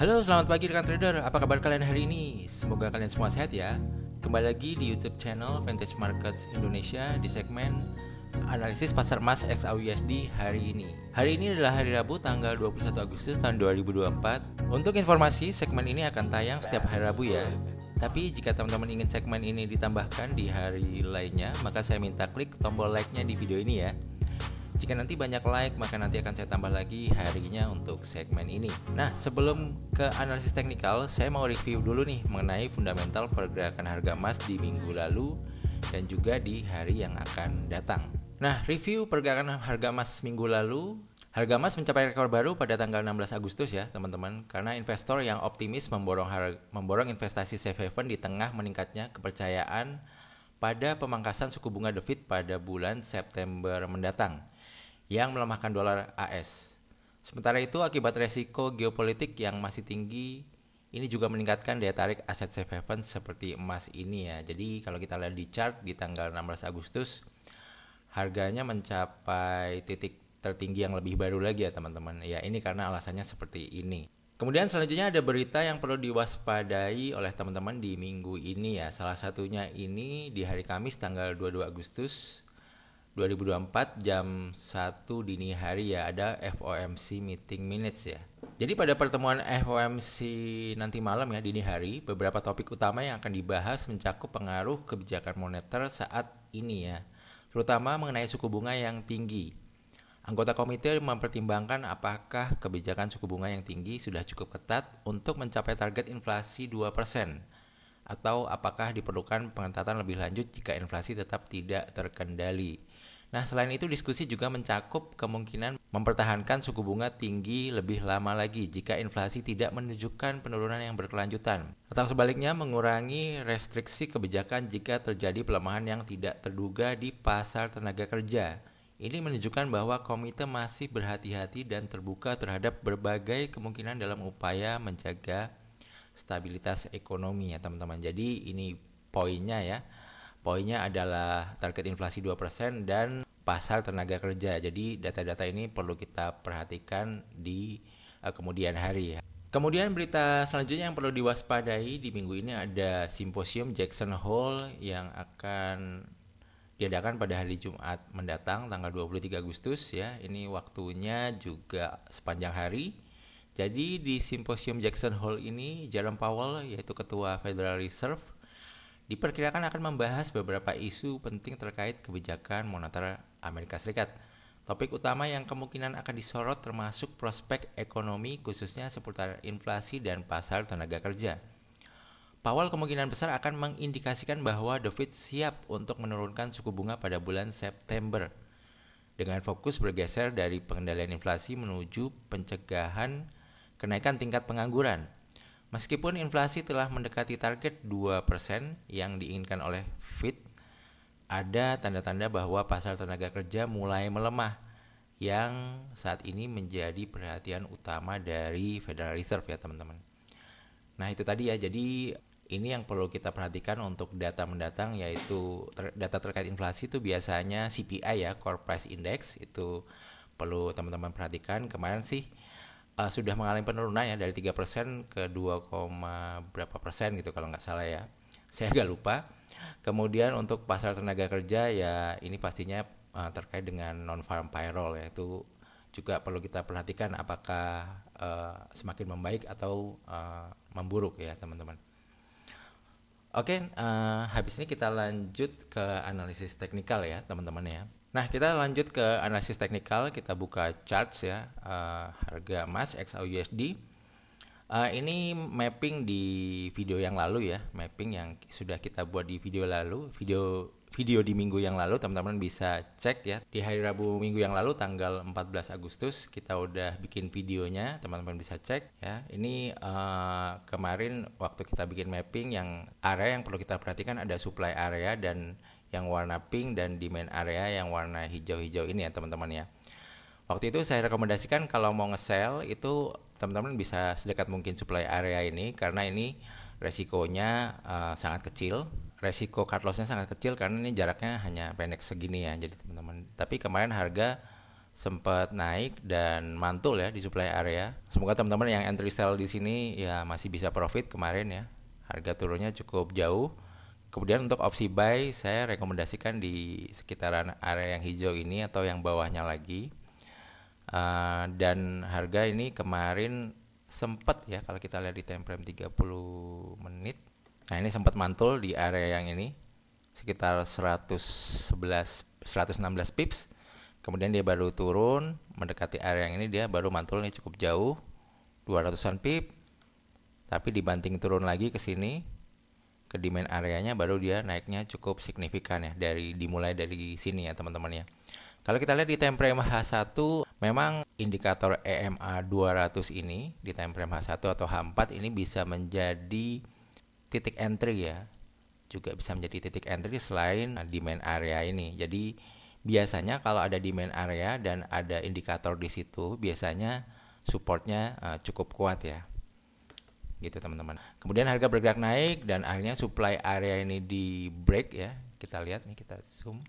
Halo, selamat pagi rekan trader. Apa kabar kalian hari ini? Semoga kalian semua sehat ya. Kembali lagi di YouTube channel Vantage Markets Indonesia di segmen analisis pasar emas XAUUSD hari ini. Hari ini adalah hari Rabu tanggal 21 Agustus tahun 2024. Untuk informasi, segmen ini akan tayang setiap hari Rabu ya. Tapi jika teman-teman ingin segmen ini ditambahkan di hari lainnya, maka saya minta klik tombol like-nya di video ini ya. Jika nanti banyak like, maka nanti akan saya tambah lagi harinya untuk segmen ini. Nah, sebelum ke analisis teknikal, saya mau review dulu nih mengenai fundamental pergerakan harga emas di minggu lalu dan juga di hari yang akan datang. Nah, review pergerakan harga emas minggu lalu. Harga emas mencapai rekor baru pada tanggal 16 Agustus ya teman-teman, karena investor yang optimis memborong investasi safe haven di tengah meningkatnya kepercayaan pada pemangkasan suku bunga The Fed pada bulan September mendatang yang melemahkan dolar AS. Sementara itu, akibat resiko geopolitik yang masih tinggi, ini juga meningkatkan daya tarik aset safe haven seperti emas ini ya. Jadi kalau kita lihat di chart di tanggal 16 Agustus, harganya mencapai titik tertinggi yang lebih baru lagi ya teman-teman. Ya ini karena alasannya seperti ini. Kemudian selanjutnya ada berita yang perlu diwaspadai oleh teman-teman di minggu ini ya. Salah satunya ini di hari Kamis tanggal 22 Agustus 2024 jam 1 dini hari ya, ada FOMC meeting minutes ya. Jadi pada pertemuan FOMC nanti malam ya dini hari, beberapa topik utama yang akan dibahas mencakup pengaruh kebijakan moneter saat ini ya, terutama mengenai suku bunga yang tinggi. Anggota komite mempertimbangkan apakah kebijakan suku bunga yang tinggi sudah cukup ketat untuk mencapai target inflasi 2%. Atau apakah diperlukan pengetatan lebih lanjut jika inflasi tetap tidak terkendali. Nah, selain itu diskusi juga mencakup kemungkinan mempertahankan suku bunga tinggi lebih lama lagi jika inflasi tidak menunjukkan penurunan yang berkelanjutan. Atau sebaliknya mengurangi restriksi kebijakan jika terjadi pelemahan yang tidak terduga di pasar tenaga kerja. Ini menunjukkan bahwa komite masih berhati-hati dan terbuka terhadap berbagai kemungkinan dalam upaya menjaga stabilitas ekonomi ya teman-teman. Jadi ini poinnya ya. Poinnya adalah target inflasi 2% dan pasar tenaga kerja. Jadi data-data ini perlu kita perhatikan di kemudian hari ya. Kemudian berita selanjutnya yang perlu diwaspadai di minggu ini ada simposium Jackson Hole yang akan diadakan pada hari Jumat mendatang tanggal 23 Agustus ya. Ini waktunya juga sepanjang hari. Jadi di simposium Jackson Hole ini Jerome Powell yaitu ketua Federal Reserve diperkirakan akan membahas beberapa isu penting terkait kebijakan moneter Amerika Serikat. Topik utama yang kemungkinan akan disorot termasuk prospek ekonomi khususnya seputar inflasi dan pasar tenaga kerja. Powell kemungkinan besar akan mengindikasikan bahwa The Fed siap untuk menurunkan suku bunga pada bulan September dengan fokus bergeser dari pengendalian inflasi menuju pencegahan kenaikan tingkat pengangguran. Meskipun inflasi telah mendekati target 2% yang diinginkan oleh Fed, ada tanda-tanda bahwa pasar tenaga kerja mulai melemah yang saat ini menjadi perhatian utama dari Federal Reserve ya teman-teman. Nah itu tadi ya, jadi ini yang perlu kita perhatikan untuk data mendatang yaitu data terkait inflasi itu biasanya CPI ya, Core Price Index, itu perlu teman-teman perhatikan. Kemarin sih sudah mengalami penurunan ya dari 3% ke 2, berapa persen gitu kalau nggak salah ya. Saya agak lupa. Kemudian untuk pasar tenaga kerja ya ini pastinya terkait dengan non-farm payroll ya, itu juga perlu kita perhatikan apakah semakin membaik atau memburuk ya teman-teman. Oke, habis ini kita lanjut ke analisis teknikal ya teman-teman ya. Nah, kita lanjut ke analisis teknikal, kita buka charts ya, harga emas XAUUSD. Ini mapping di video yang lalu ya, mapping yang sudah kita buat di video lalu, video di minggu yang lalu, teman-teman bisa cek ya. Di hari Rabu minggu yang lalu tanggal 14 Agustus kita udah bikin videonya, teman-teman bisa cek ya. Ini kemarin waktu kita bikin mapping, yang area yang perlu kita perhatikan ada supply area dan yang warna pink dan demand area yang warna hijau-hijau ini ya teman-teman ya. Waktu itu saya rekomendasikan kalau mau nge-sell itu teman-teman bisa sedekat mungkin supply area ini karena ini resikonya sangat kecil. Resiko cut loss-nya sangat kecil karena ini jaraknya hanya pendek segini ya. Jadi teman-teman, tapi kemarin harga sempat naik dan mantul ya di supply area. Semoga teman-teman yang entry sell di sini ya masih bisa profit kemarin ya. Harga turunnya cukup jauh. Kemudian untuk opsi buy saya rekomendasikan di sekitaran area yang hijau ini atau yang bawahnya lagi. Dan harga ini kemarin sempat ya kalau kita lihat di time frame 30 menit. Nah, ini sempat mantul di area yang ini sekitar 116 pips. Kemudian dia baru turun mendekati area yang ini, dia baru mantul nih cukup jauh 200-an pip. Tapi dibanting turun lagi ke sini ke demand areanya, baru dia naiknya cukup signifikan ya, dimulai dari sini ya teman-teman ya. Kalau kita lihat di time frame H1, memang indikator EMA 200 ini di time frame H1 atau H4 ini bisa menjadi titik entry ya. Juga bisa menjadi titik entry selain demand area ini. Jadi biasanya kalau ada demand area dan ada indikator di situ, biasanya supportnya cukup kuat ya. Gitu teman-teman. Kemudian harga bergerak naik dan akhirnya supply area ini di break ya. Kita lihat nih, kita zoom.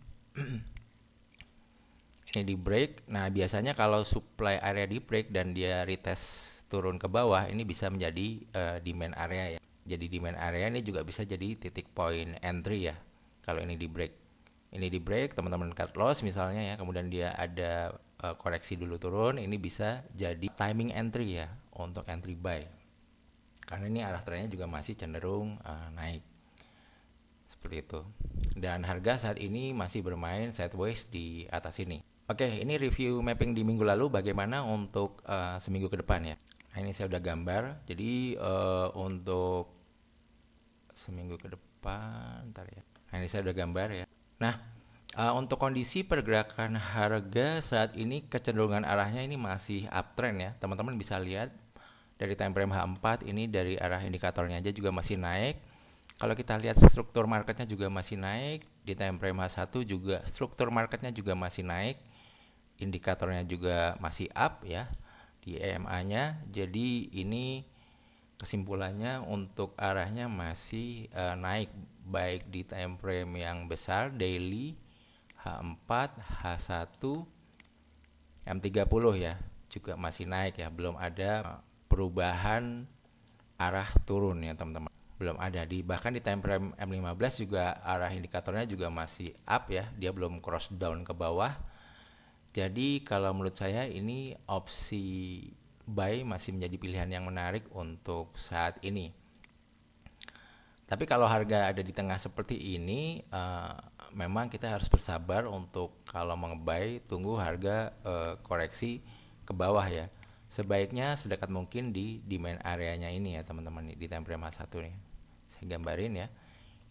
Ini di break. Nah, biasanya kalau supply area di break dan dia retest turun ke bawah, ini bisa menjadi demand area ya. Jadi demand area ini juga bisa jadi titik point entry ya. Kalau ini di break. Ini di break, teman-teman cut loss misalnya ya. Kemudian dia ada koreksi dulu turun, ini bisa jadi timing entry ya untuk entry buy. Karena ini arah trennya juga masih cenderung naik. Seperti itu. Dan harga saat ini masih bermain sideways di atas ini. Oke, ini review mapping di minggu lalu bagaimana untuk seminggu ke depan ya. Nah, ini saya udah gambar. Jadi untuk seminggu ke depan, ntar ya. Nah, ini saya udah gambar ya. Nah, untuk kondisi pergerakan harga saat ini kecenderungan arahnya ini masih uptrend ya. Teman-teman bisa lihat dari time frame H4 ini, dari arah indikatornya aja juga masih naik. Kalau kita lihat struktur marketnya juga masih naik. Di time frame H1 juga struktur marketnya juga masih naik. Indikatornya juga masih up ya di EMA-nya. Jadi ini kesimpulannya untuk arahnya masih naik, baik di time frame yang besar daily H4, H1, M30 ya, juga masih naik ya. Belum ada perubahan arah turun ya teman-teman, belum ada. Bahkan di time frame M15 juga arah indikatornya juga masih up ya, dia belum cross down ke bawah. Jadi kalau menurut saya ini opsi buy masih menjadi pilihan yang menarik untuk saat ini. Tapi kalau harga ada di tengah seperti ini, memang kita harus bersabar untuk kalau menge-buy, tunggu harga koreksi ke bawah ya. Sebaiknya sedekat mungkin di demand areanya ini ya teman-teman, di time frame H1 nih. Saya gambarin ya.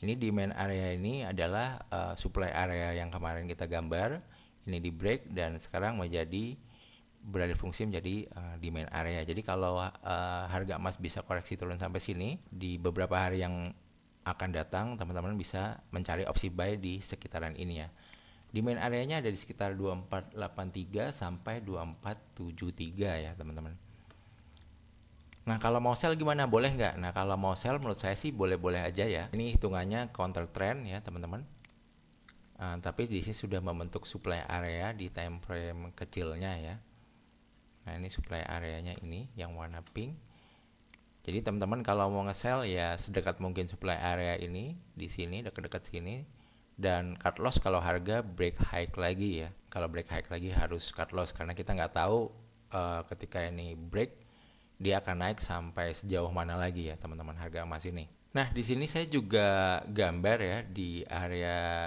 Ini demand area ini adalah supply area yang kemarin kita gambar. Ini di break dan sekarang beralih fungsi menjadi demand area. Jadi kalau harga emas bisa koreksi turun sampai sini, di beberapa hari yang akan datang teman-teman bisa mencari opsi buy di sekitaran ini ya. Demand areanya ada di sekitar 2483 sampai 2473 ya teman-teman. Nah, kalau mau sell gimana? Boleh nggak? Nah, kalau mau sell menurut saya sih boleh-boleh aja ya. Ini hitungannya counter trend ya teman-teman. Tapi di sini sudah membentuk supply area di time frame kecilnya ya. Nah, ini supply areanya ini yang warna pink. Jadi teman-teman kalau mau nge-sell ya sedekat mungkin supply area ini di sini, dekat-dekat sini. Dan cut loss kalau harga break high lagi ya. Kalau break high lagi harus cut loss karena kita nggak tahu ketika ini break dia akan naik sampai sejauh mana lagi ya teman-teman harga emas ini. Nah, di sini saya juga gambar ya di area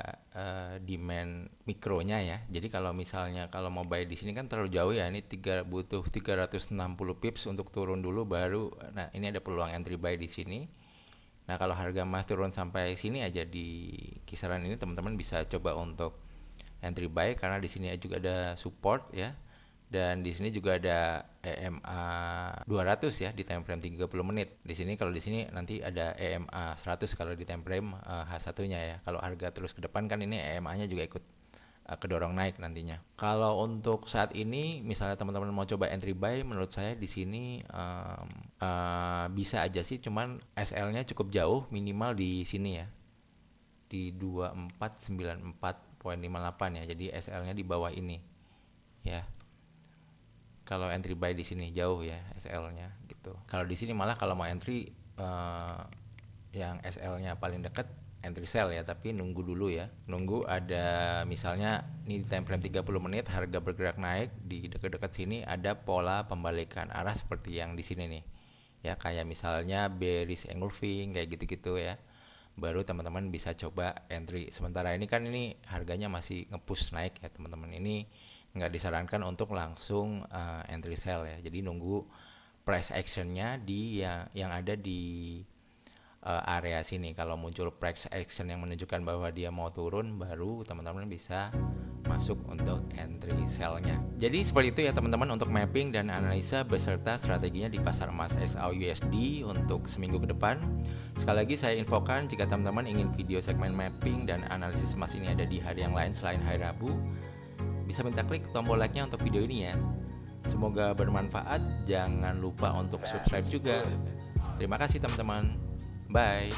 demand mikronya ya. Jadi kalau misalnya kalau mau buy di sini kan terlalu jauh ya. Ini butuh 360 pips untuk turun dulu baru. Nah, ini ada peluang entry buy di sini. Nah, kalau harga emas turun sampai sini aja di kisaran ini, teman-teman bisa coba untuk entry buy karena di sini juga ada support ya. Dan di sini juga ada EMA 200 ya di time frame 30 menit. Di sini kalau di sini nanti ada EMA 100 kalau di time frame H1-nya ya. Kalau harga terus ke depan kan ini EMA-nya juga ikut kedorong naik nantinya. Kalau untuk saat ini misalnya teman-teman mau coba entry buy, menurut saya di sini bisa aja sih, cuman SL-nya cukup jauh, minimal di sini ya. Di 2494.58 ya. Jadi SL-nya di bawah ini. ya. Kalau entry buy di sini jauh ya SL-nya gitu. Kalau di sini malah kalau mau entry yang SL-nya paling dekat entry sell ya, tapi nunggu dulu ya. Nunggu ada misalnya ini di time frame 30 menit harga bergerak naik, di dekat-dekat sini ada pola pembalikan arah seperti yang di sini nih. Ya kayak misalnya bearish engulfing kayak gitu-gitu ya. Baru teman-teman bisa coba entry. Sementara ini kan ini harganya masih nge-push naik ya teman-teman. Ini nggak disarankan untuk langsung entry sell ya. Jadi nunggu price actionnya di yang ada di area sini. Kalau muncul price action yang menunjukkan bahwa dia mau turun, baru teman-teman bisa masuk untuk entry sell-nya. Jadi seperti itu ya teman-teman untuk mapping dan analisa beserta strateginya di pasar emas XAUUSD untuk seminggu ke depan. Sekali lagi saya infokan jika teman-teman ingin video segmen mapping dan analisis emas ini ada di hari yang lain selain hari Rabu, bisa minta klik tombol like-nya untuk video ini ya. Semoga bermanfaat. Jangan lupa untuk subscribe juga. Terima kasih teman-teman. Bye.